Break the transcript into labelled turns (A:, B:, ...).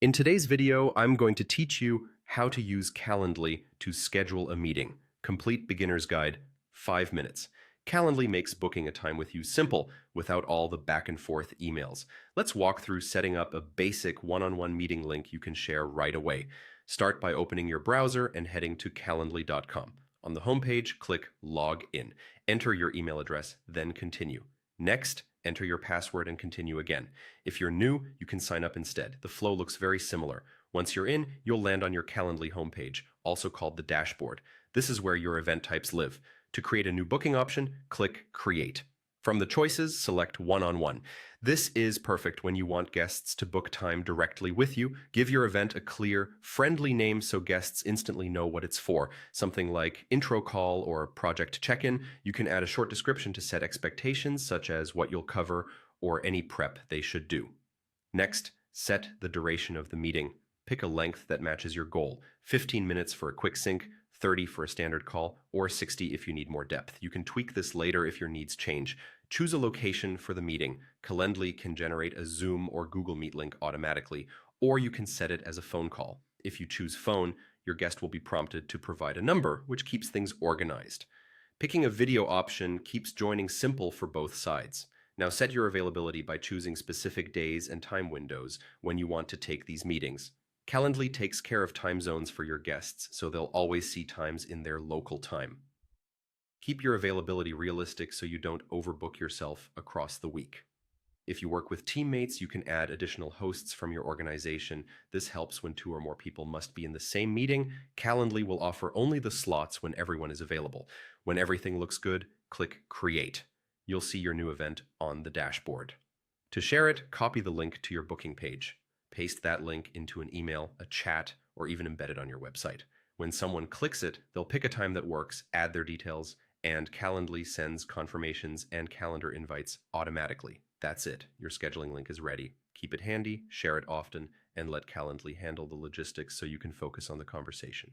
A: In today's video, I'm going to teach you how to use Calendly to schedule a meeting. Complete beginner's guide, 5 minutes. Calendly makes booking a time with you simple without all the back and forth emails. Let's walk through setting up a basic one-on-one meeting link you can share right away. Start by opening your browser and heading to calendly.com. On the homepage, click Log In. Enter your email address, then continue. Next, enter your password and continue again. If you're new, you can sign up instead. The flow looks very similar. Once you're in, you'll land on your Calendly homepage, also called the dashboard. This is where your event types live. To create a new booking option, click Create. From the choices, select One-on-One. This is perfect when you want guests to book time directly with you. Give your event a clear, friendly name so guests instantly know what it's for. Something like intro call or project check-in. You can add a short description to set expectations, such as what you'll cover or any prep they should do. Next, set the duration of the meeting. Pick a length that matches your goal. 15 minutes for a quick sync, 30 for a standard call, or 60 if you need more depth. You can tweak this later if your needs change. Choose a location for the meeting. Calendly can generate a Zoom or Google Meet link automatically, or you can set it as a phone call. If you choose phone, your guest will be prompted to provide a number, which keeps things organized. Picking a video option keeps joining simple for both sides. Now set your availability by choosing specific days and time windows when you want to take these meetings. Calendly takes care of time zones for your guests, so they'll always see times in their local time. Keep your availability realistic so you don't overbook yourself across the week. If you work with teammates, you can add additional hosts from your organization. This helps when 2 or more people must be in the same meeting. Calendly will offer only the slots when everyone is available. When everything looks good, click Create. You'll see your new event on the dashboard. To share it, copy the link to your booking page. Paste that link into an email, a chat, or even embed it on your website. When someone clicks it, they'll pick a time that works, add their details, and Calendly sends confirmations and calendar invites automatically. That's it. Your scheduling link is ready. Keep it handy, share it often, and let Calendly handle the logistics so you can focus on the conversation.